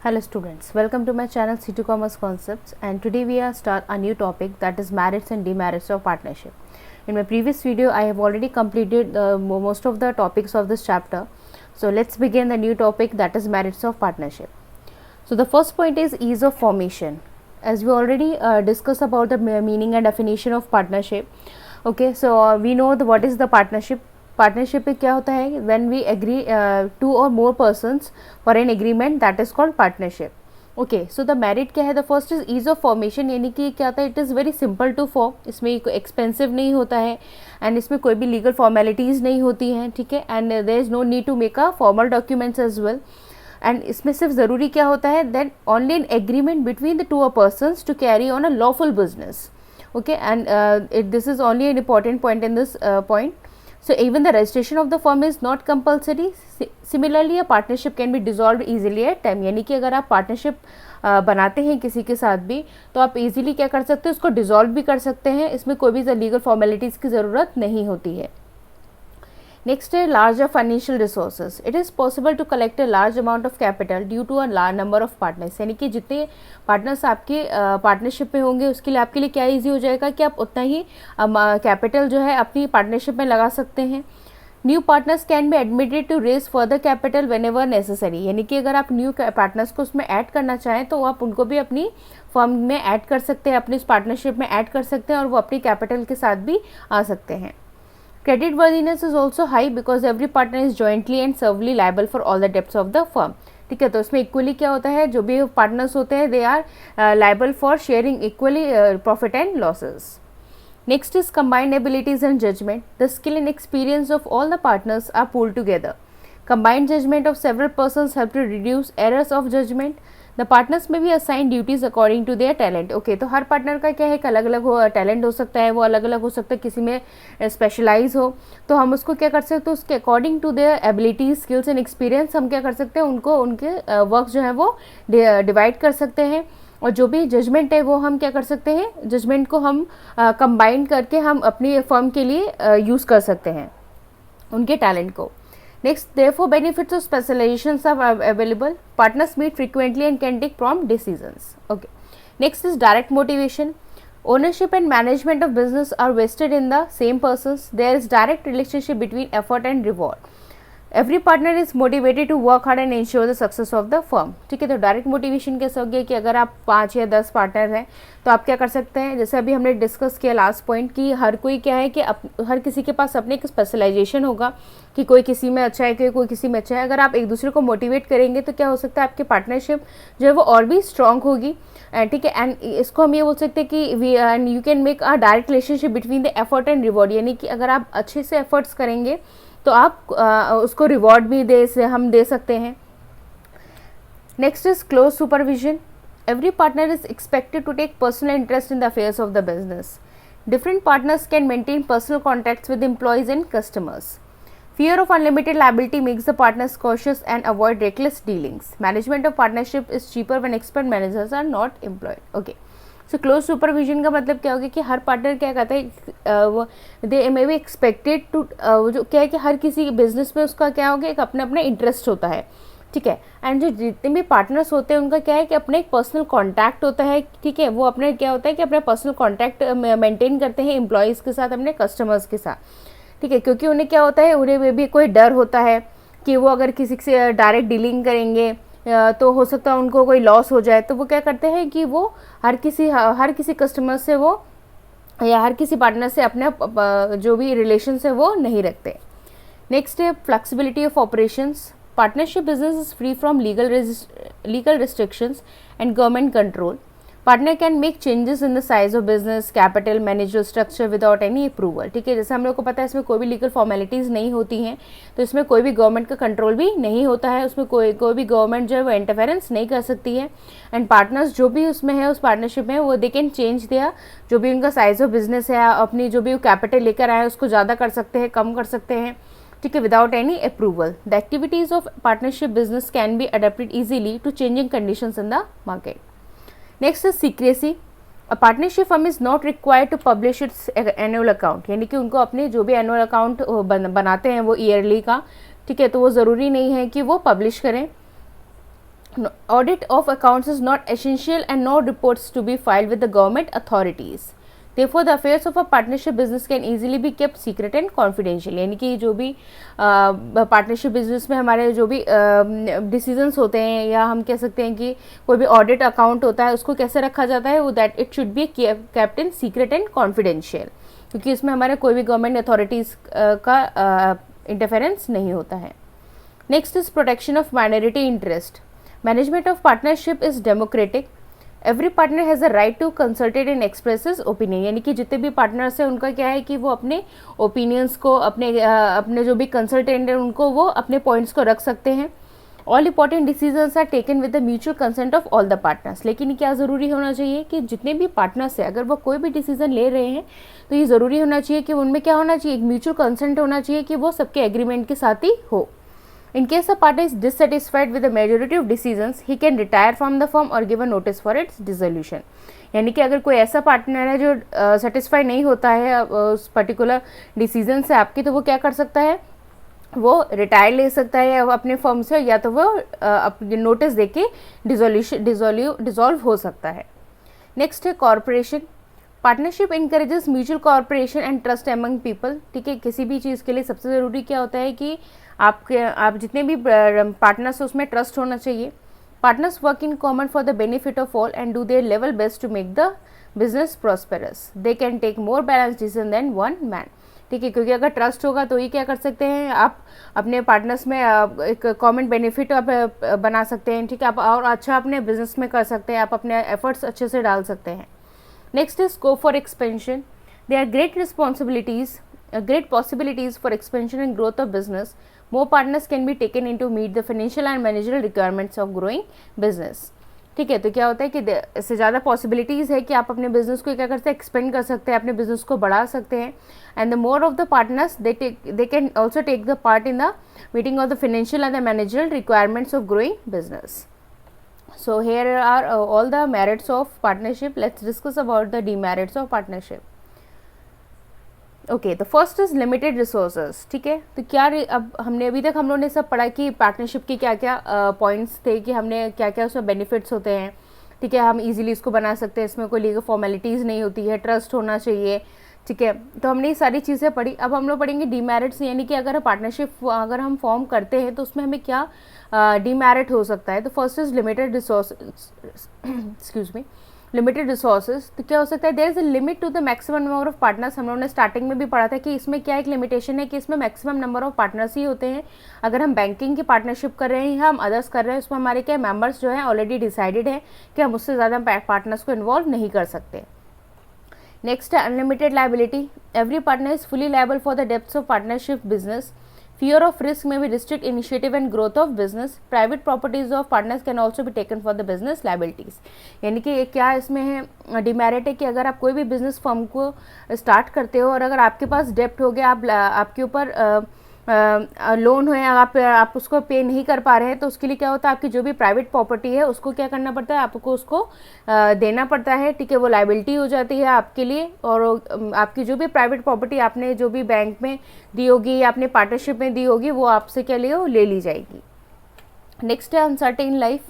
Hello students, welcome to my channel C2 Commerce Concepts, and today we are start a new topic, that is merits and demerits of partnership. In my previous video I have already completed most of the topics of this chapter. So let's begin the new topic, that is merits of partnership. So the first point is ease of formation. As we already discussed about the meaning and definition of partnership. Okay, so we know what is the partnership. Partnership में क्या होता है, when we agree to or more persons for an agreement, that is called partnership. Okay, so the merit क्या है, the first is ease of formation, यानी कि क्या होता है, it is very simple to form, इसमें कोई एक्सपेंसिव नहीं होता है एंड इसमें कोई भी लीगल फॉर्मेलिटीज़ नहीं होती हैं. ठीक है, and there is no need to make a formal documents as well. And इसमें सिर्फ ज़रूरी क्या होता है, that only an agreement between the two a persons to carry on a lawful business. Okay, and this is only an important point in this point. So even the registration of the firm is not compulsory. Similarly, a partnership can be dissolved easily at time. यानी कि अगर आप partnership बनाते हैं किसी के साथ भी, तो आप इजीली क्या कर सकते हैं, उसको डिसॉल्व भी कर सकते हैं. इसमें कोई भी लीगल फॉर्मेलिटीज़ की ज़रूरत नहीं होती है. नेक्स्ट है larger financial resources. It is possible to collect a large amount of capital due to a large number of partners. यानी कि जितने पार्टनर्स आपके पार्टनरशिप में होंगे, उसके लिए आपके लिए क्या ईजी हो जाएगा कि आप उतना ही कैपिटल जो है अपनी पार्टनरशिप में लगा सकते हैं. New partners can be admitted to raise further capital whenever necessary. यानी कि अगर आप न्यू पार्टनर्स को उसमें ऐड करना चाहें तो आप उनको भी अपनी फर्म में ऐड कर सकते हैं, अपनी इस पार्टनरशिप में ऐड कर सकते हैं और वो अपनी कैपिटल के साथ भी आ सकते हैं. Credit worthiness is also high because every partner is jointly and severally liable for all the debts of the firm. ठीक है, तो इसमें इक्वली क्या होता है, जो भी पार्टनर्स होते हैं they are liable for sharing equally profit and losses. Next is combined abilities and judgment. The skill and experience of all the partners are pooled together. Combined judgment of several persons help to reduce errors of judgment. The partners may be assign duties according to their talent. Okay, तो हर partner का क्या है, एक अलग अलग talent हो सकता है, वो अलग अलग हो सकता है, किसी में स्पेशलाइज हो, तो हम उसको क्या कर सकते हैं, तो उसके according to their abilities, skills and experience हम क्या कर सकते हैं, उनको उनके वर्क जो है वो डिवाइड कर सकते हैं. और जो भी जजमेंट है वो हम क्या कर सकते हैं, जजमेंट को हम कंबाइन करके हम अपनी फर्म के लिए यूज़ कर सकते हैं उनके टैलेंट को. Next, therefore, benefits of specializations are available. Partners meet frequently and can take prompt decisions. Okay. Next is direct motivation. Ownership and management of business are vested in the same persons. There is direct relationship between effort and reward. Every partner is motivated to work hard and ensure the success of the firm. ठीक है, तो direct motivation कैसे हो गया कि अगर आप 5 या 10 पार्टनर हैं तो आप क्या कर सकते हैं, जैसे अभी हमने डिस्कस किया लास्ट पॉइंट कि हर कोई क्या है कि हर किसी के पास अपने एक स्पेशलाइजेशन होगा कि कोई किसी में अच्छा है, कोई किसी में अच्छा है. अगर आप एक दूसरे को मोटिवेट करेंगे तो क्या हो सकता है, आपकी पार्टनरशिप जो है वो और भी स्ट्रॉन्ग होगी. ठीक है, एंड इसको हम ये बोल सकते हैं कि and you can make a direct relationship between the effort and reward. यानी कि अगर आप अच्छे से एफर्ट्स करेंगे तो आप उसको रिवॉर्ड भी हम दे सकते हैं. Next is close supervision. Every partner is expected to take personal interest in the affairs of the business. Different partners can maintain personal contacts with employees and customers. Fear of unlimited liability makes the partners cautious and avoid reckless dealings. Management of partnership is cheaper when expert managers are not employed. Okay. So close supervision का मतलब क्या होगा कि हर partner क्या कहता है, दे may be expected to, जो क्या है कि हर किसी बिजनेस में उसका क्या होगा, एक अपना अपना इंटरेस्ट होता है. ठीक है, एंड जो जितने भी पार्टनर्स होते हैं उनका क्या है कि अपना एक पर्सनल कॉन्टैक्ट होता है. ठीक है, वो अपने क्या होता है कि अपना पर्सनल कॉन्टैक्ट मेंटेन करते हैं एम्प्लॉयज़ के साथ, अपने कस्टमर्स के साथ. ठीक है, क्योंकि उन्हें क्या होता है, उन्हें भी कोई डर होता है कि वो अगर किसी से डायरेक्ट डीलिंग करेंगे तो हो सकता है उनको कोई लॉस हो जाए. तो वो क्या करते हैं कि वो हर किसी कस्टमर से वो या हर किसी पार्टनर से अपने जो भी रिलेशन है वो नहीं रखते. नेक्स्ट है flexibility of operations. Partnership business is free from legal restrictions and government control. Partner can make changes in the size of business, capital, manager structure without any approval. ठीक है, जैसे हम लोग को पता है इसमें कोई भी लीगल फॉर्मेलिटीज़ नहीं होती हैं, तो इसमें कोई भी गवर्नमेंट का कंट्रोल भी नहीं होता है, उसमें कोई भी गवर्नमेंट जो है वो इंटरफेरेंस नहीं कर सकती है. एंड पार्टनर्स जो भी उसमें है, उस पार्टनरशिप में, वो दे कैन चेंज दिया जो भी उनका साइज ऑफ बिजनेस है, अपनी जो भी कैपिटल लेकर आए उसको ज़्यादा कर सकते हैं, कम कर सकते हैं. ठीक है, without any approval. The activities of partnership business can be adapted easily to changing conditions in the market. Next is secrecy. A partnership firm is not required to publish its annual account. यानी कि उनको अपने जो भी annual account बनाते हैं वो yearly का, ठीक है, तो वो ज़रूरी नहीं है कि वो पब्लिश करें. Audit of accounts is not essential and no reports to be filed with the government authorities. Therefore, the affairs of a partnership business can easily be kept secret and confidential. यानी कि जो भी partnership business में हमारे जो भी decisions होते हैं, या हम कह सकते हैं कि कोई भी ऑडिट अकाउंट होता है, उसको कैसे रखा जाता है, वो that it should be kept in secret and confidential, क्योंकि इसमें हमारे कोई भी गवर्नमेंट अथॉरिटीज़ का इंटरफेरेंस नहीं होता है. Next is protection of minority interest. Management of partnership is democratic. Every partner has a right to consult and express his opinion. यानी कि जितने भी पार्टनर्स हैं उनका क्या है कि वो अपने ओपिनियंस को, अपने जो भी कंसल्टेंट हैं उनको वो अपने पॉइंट्स को रख सकते हैं. All important decisions are taken with the mutual consent of all the partners. लेकिन क्या ज़रूरी होना चाहिए कि जितने भी पार्टनर्स हैं, अगर वो कोई भी डिसीजन ले रहे हैं तो ये ज़रूरी होना चाहिए कि उनमें क्या होना चाहिए, एक म्यूचुअल कंसेंट होना चाहिए कि वो सबके एग्रीमेंट के साथ ही हो. In case a partner is dissatisfied with the majority of decisions, he can retire from the firm or give a notice for its dissolution. यानी कि अगर कोई ऐसा पार्टनर है जो सेटिस्फाई नहीं होता है उस पर्टिकुलर डिसीजन से आपकी, तो वो क्या कर सकता है, वो रिटायर ले सकता है अपने फर्म से, या तो वो अपनी नोटिस देके डिसॉल्व हो सकता है. नेक्स्ट है corporation. Partnership encourages mutual corporation and trust among people. ठीक है, किसी भी चीज़ के लिए सबसे ज़रूरी क्या होता है कि आप जितने भी पार्टनर्स हैं उसमें ट्रस्ट होना चाहिए. Partners work in common for the benefit of all and do their level best to make the business prosperous. They can take more balance decision than one man. ठीक है, क्योंकि अगर ट्रस्ट होगा तो ही क्या कर सकते हैं, आप अपने पार्टनर्स में एक कॉमन बेनिफिट आप बना सकते हैं. ठीक है, आप और अच्छा अपने बिजनेस में कर सकते हैं, आप अपने एफर्ट्स अच्छे से डाल सकते हैं. Next is scope for expansion. They are great possibilities for expansion and growth of business. More partners can be taken in to meet the financial and managerial requirements of growing business. ठीक है, तो क्या होता है कि इससे ज़्यादा possibilities है कि आप अपने बिजनेस को क्या करते हैं, एक्सपेंड कर सकते हैं, अपने बिजनेस को बढ़ा सकते हैं. And the more of the partners they can also take the part in the meeting of the financial and the managerial requirements of growing business. So here are all the merits of partnership. Let's discuss about the demerits of partnership. Okay, तो first is limited resources. ठीक है, तो क्या अब हमने अभी तक हम लोगों ने सब पढ़ा कि पार्टनरशिप के क्या क्या पॉइंट्स थे, कि हमने क्या क्या उसमें बेनिफिट्स होते हैं. ठीक है, हम इजीली इसको बना सकते हैं, इसमें कोई लीगल फॉर्मेलिटीज़ नहीं होती है, ट्रस्ट होना चाहिए. ठीक है, तो हमने ये सारी चीज़ें पढ़ी. अब हम लोग पढ़ेंगे डीमेरिट्स, यानी कि अगर पार्टनरशिप अगर हम फॉर्म करते हैं तो उसमें हमें क्या डीमेरिट हो सकता है. तो first is limited excuse me limited resources. तो क्या हो सकता है, there is a limit to the maximum number of partners. हम लोगों ने स्टार्टिंग में भी पढ़ा था कि इसमें क्या एक लिमिटेशन है कि इसमें मैक्सिमम नंबर ऑफ पार्टनर्स ही होते हैं. अगर हम बैंकिंग की पार्टनरशिप कर रहे हैं या हम अदर्स कर रहे हैं, उसमें हमारे क्या मेंबर्स जो है ऑलरेडी डिसाइडेड है कि हम उससे ज़्यादा पार्टनर्स को इन्वॉल्व नहीं कर सकते. नेक्स्ट है unlimited liability. Every partner is fully liable for the depths of partnership business. Fear of risk may be restrict initiative and growth of business. Private properties of partners can also be taken for the business liabilities. यानी कि क्या इसमें है demerit है कि अगर आप कोई भी बिजनेस फर्म को स्टार्ट करते हो और अगर आपके पास डेप्ट हो गया, आपके ऊपर लोन हो, आप उसको पे नहीं कर पा रहे हैं, तो उसके लिए क्या होता है, आपकी जो भी प्राइवेट प्रॉपर्टी है उसको क्या करना पड़ता है, आपको उसको देना पड़ता है. ठीक है, वो लायबिलिटी हो जाती है आपके लिए. और आपकी जो भी प्राइवेट प्रॉपर्टी आपने जो भी बैंक में दी होगी या अपने पार्टनरशिप में दी होगी, वो आपसे क्या ले ली जाएगी. नेक्स्ट है uncertain life.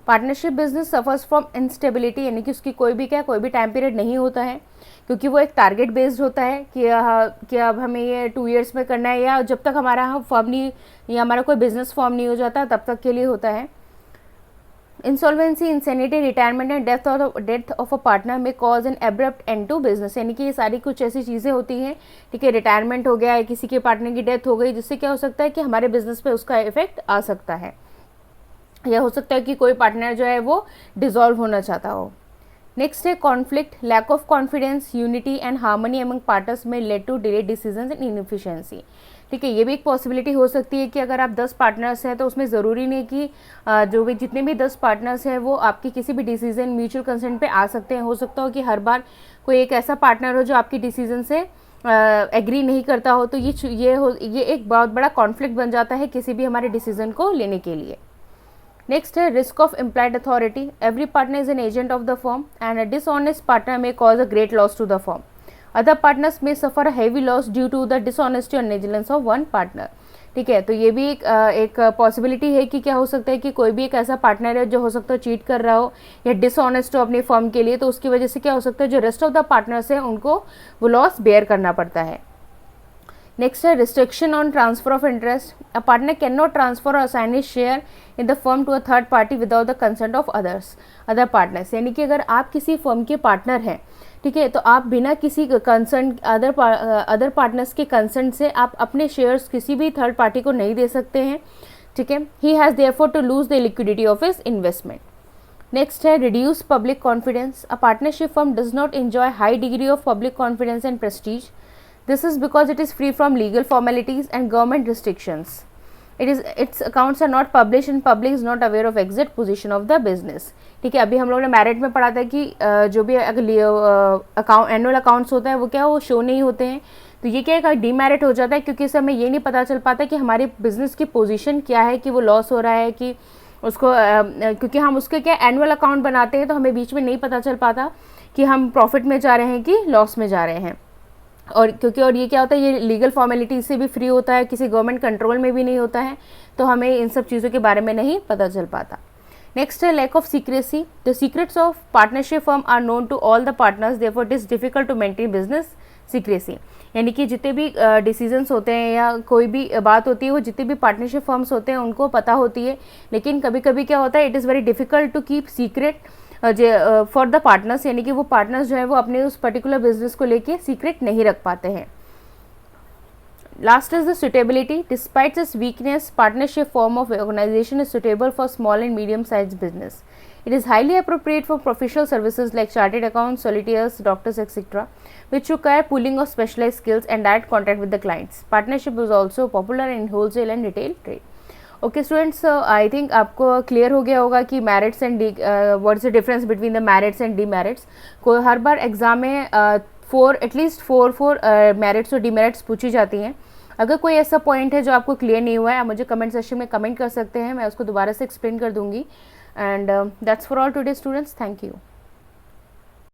Partnership business suffers from instability, यानी कि उसकी कोई भी टाइम पीरियड नहीं होता है, क्योंकि वो एक टारगेट बेस्ड होता है कि अब हमें ये 2 years में करना है, या जब तक हमारा फर्म नहीं या हमारा कोई बिजनेस फॉर्म नहीं हो जाता तब तक के लिए होता है. Insolvency, insanity, retirement and death of a partner may cause an abrupt end to business. यानी कि ये सारी कुछ ऐसी चीज़ें होती हैं. ठीक है, रिटायरमेंट हो गया है, किसी के पार्टनर की डेथ हो गई, जिससे क्या हो सकता है कि हमारे बिजनेस पे उसका इफेक्ट आ सकता है, या हो सकता है कि कोई पार्टनर जो है वो डिसॉल्व होना चाहता हो. नेक्स्ट है conflict. Lack of confidence, unity and harmony among partners may led to delay decisions and inefficiency. ठीक है, ये भी एक पॉसिबिलिटी हो सकती है कि अगर आप 10 पार्टनर्स हैं तो उसमें ज़रूरी नहीं कि जो भी जितने भी 10 पार्टनर्स हैं वो आपकी किसी भी डिसीजन म्यूचुअल कंसेंट पे आ सकते हैं. हो सकता हो कि हर बार कोई एक ऐसा पार्टनर हो जो आपकी डिसीजन से एग्री नहीं करता हो, तो ये एक बहुत बड़ा कॉन्फ्लिक्ट बन जाता है किसी भी हमारे डिसीजन को लेने के लिए. नेक्स्ट है risk of implied authority. Every partner is an agent of the firm and a dishonest partner may cause a great loss to the firm. Other partners may suffer a heavy loss due to the dishonesty or negligence of one partner. ठीक है। तो ये भी एक possibility है कि क्या हो सकता है कि कोई भी एक ऐसा पार्टनर है जो हो सकता है चीट कर रहा हो या डिसऑनेस्ट हो अपनी फर्म के लिए, तो उसकी वजह से क्या हो सकता है जो रेस्ट ऑफ द पार्टनर्स हैं उनको वो लॉस बेयर करना पड़ता है। नेक्स्ट है restriction on transfer of interest. A partner can not transfer or assign his share in the firm to a third party without the consent of other partners. यानी कि अगर आप किसी फर्म के पार्टनर हैं, ठीक है, तो आप बिना किसी कंसर्न अदर पार्टनर्स के कंसेंट से आप अपने शेयर्स किसी भी थर्ड पार्टी को नहीं दे सकते हैं, ठीक है। He has therefore to lose the liquidity of his investment. Next है reduce public confidence. A partnership firm does not enjoy high degree of public confidence and prestige. This is because it is free from legal formalities and government restrictions. Its accounts are not published and public is not aware of exact position of the business. ठीक है, अभी हम लोगों ने merit में पढ़ा था कि जो भी एनुअल अकाउंट्स होता है वो क्या वो शो नहीं होते हैं। तो ये क्या है डीमेरिट हो जाता है, क्योंकि इससे हमें ये नहीं पता चल पाता कि हमारी बिजनेस की पोजीशन क्या है, कि वो लॉस हो रहा है कि उसको क्योंकि हम उसके क्या एनुअल अकाउंट बनाते हैं तो हमें बीच में नहीं पता चल पाता कि हम प्रॉफिट में जा रहे हैं कि लॉस में जा रहे हैं। और क्योंकि और ये क्या होता है, ये लीगल फॉर्मेलिटी से भी फ्री होता है, किसी गवर्नमेंट कंट्रोल में भी नहीं होता है, तो हमें इन सब चीज़ों के बारे में नहीं पता चल पाता। नेक्स्ट है lack of secrecy. The secrets of partnership firm are known to all the partners, therefore it is difficult to maintain business secrecy. यानी कि जितने भी डिसीजंस होते हैं या कोई भी बात होती है वो जितने भी पार्टनरशिप फर्म्स होते हैं उनको पता होती है, लेकिन कभी कभी क्या होता है it is very difficult to keep secret for the partners. यानी कि वो पार्टनर्स जो है वो अपने उस पर्टिकुलर बिजनेस को लेके सीक्रेट नहीं रख पाते हैं। Last is the suitability. Despite this weakness, partnership form of organisation is suitable for small and medium size business. It is highly appropriate for professional services like chartered accountants, solicitors, doctors, etc., which require pooling of specialized skills and direct contact with the clients. Partnership is also popular in wholesale and retail trade. Okay students, I think आपको clear हो गया होगा कि merits and what is the difference between the merits and demerits. को हर बार exam में at least four merits और demerits पूछी जाती हैं। अगर कोई ऐसा पॉइंट है जो आपको क्लियर नहीं हुआ है, आप मुझे कमेंट सेक्शन में कमेंट कर सकते हैं, मैं उसको दोबारा से एक्सप्लेन कर दूंगी। And that's for all today students, thank you.